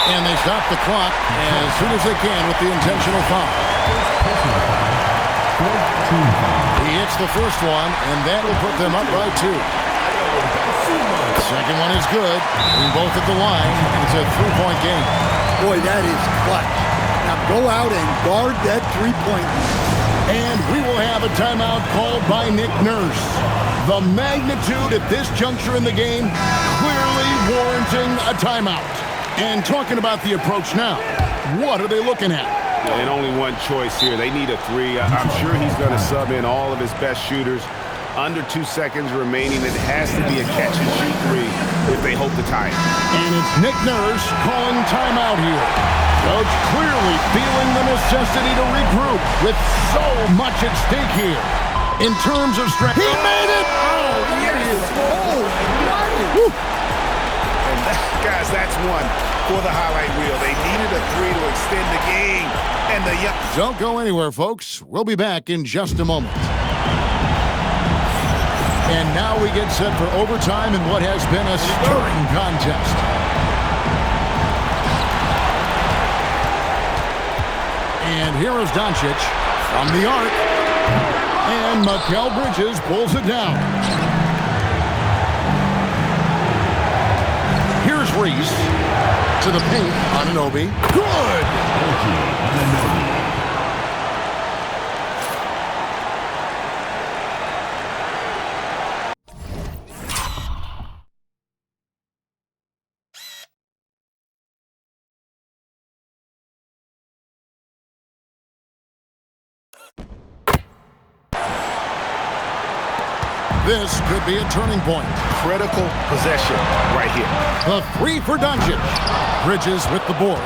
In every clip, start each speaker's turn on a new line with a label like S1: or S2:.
S1: And they stop the clock as soon as they can with the intentional foul. He hits the first one, and that will put them up by 2. Second one is good. Both at the line. It's a 3-point game.
S2: Boy, that is clutch. Now go out and guard that 3-point.
S1: And we will have a timeout called by Nick Nurse. The magnitude at this juncture in the game clearly warranting a timeout. And talking about the approach now, what are they looking at?
S3: And only one choice here. They need a 3. I'm sure he's going to sub in all of his best shooters. Under 2 seconds remaining. It has to be a catch-and-shoot 3 if they hope to tie it.
S1: And it's Nick Nurse calling timeout here. Coach clearly feeling the necessity to regroup with so much at stake here. In terms of strength, he made it!
S2: Oh, there he is. Oh,
S3: Woo. And guys, that's one for the highlight reel. They needed a 3 to extend the game. And the
S1: Don't go anywhere, folks. We'll be back in just a moment. And now we get set for overtime in what has been a stirring contest. And here is Doncic from the arc. And Mikal Bridges pulls it down. Here's Reese to the paint. Anunoby. Good! This could be a turning point.
S3: critical possession right here.
S1: The 3 for Doncic. Bridges with the board.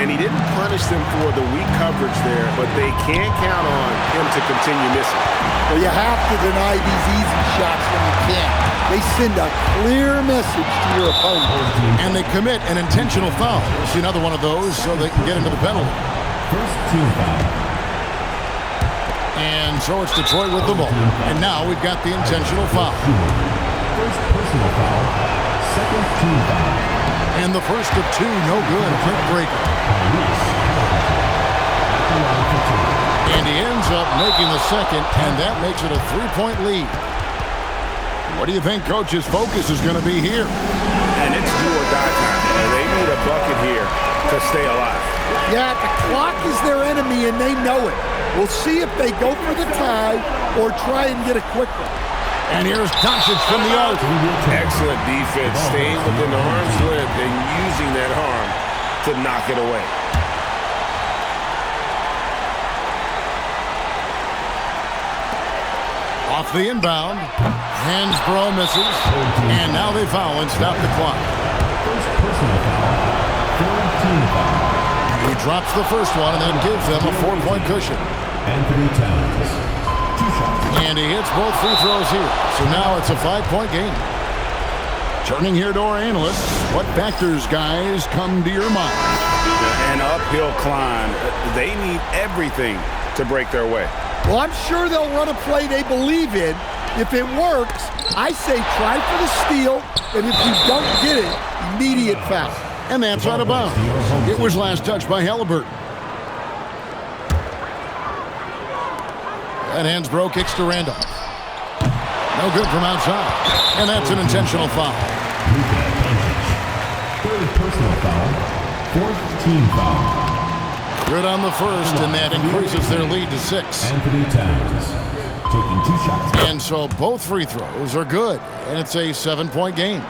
S3: And he didn't punish them for the weak coverage there, but they can't count on him to continue missing.
S2: Well, you have to deny these easy shots when you can. They send a clear message to your opponent.
S1: And they commit an intentional foul. We'll see another one of those so they can get into the penalty.
S4: First team foul.
S1: And so it's Detroit with the ball. And now we've got the intentional foul.
S4: First personal foul. Second team foul.
S1: And the first of 2, no good. Quick breaker. And he ends up making the second, and that makes it a 3-point lead. What do you think Coach's focus is going to be here?
S3: And it's do or die time. They need a bucket here to stay alive.
S2: Yeah, the clock is their enemy, and they know it. We'll see if they go for the tie or try and get a quick one.
S1: And here's Doncic from the arc.
S3: Excellent defense, staying within the arm's length and using that arm to knock it away.
S1: Off the inbound. Hansbrough misses. And now they foul and stop the clock.
S4: First personal foul. Third team foul.
S1: He drops the first one, and that gives them a 4-point cushion.
S4: Anthony Towns. 2 shots.
S1: And he hits both free throws here. So now it's a 5-point game. Turning here to our analysts, what factors, guys, come to your mind?
S3: An uphill climb. They need everything to break their way.
S2: Well, I'm sure they'll run a play they believe in. If it works, I say try for the steal, and if you don't get it, immediate foul.
S1: And that's out of bounds. It was last touched by Halliburton. And Hansbrough kicks to Randolph. No good from outside. And that's an intentional foul.
S4: Third personal foul. Fourth team foul.
S1: Good on the first, and that increases their lead to 6.
S4: Anthony Towns taking 2 shots.
S1: And so both free throws are good, and it's a 7-point game.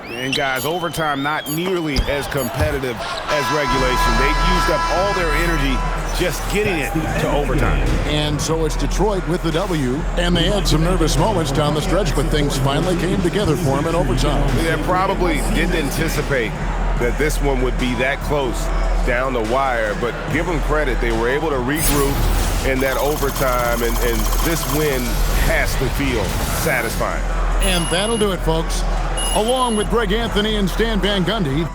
S3: And guys, overtime not nearly as competitive as regulation. They've used up all their energy just getting it to overtime.
S1: And so it's Detroit with the W, and they had some nervous moments down the stretch, but things finally came together for them in overtime.
S3: They probably didn't anticipate that this one would be that close down the wire, but give them credit. They were able to regroup in that overtime, and this win has to feel satisfying.
S1: And that'll do it, folks. Along with Greg Anthony and Stan Van Gundy,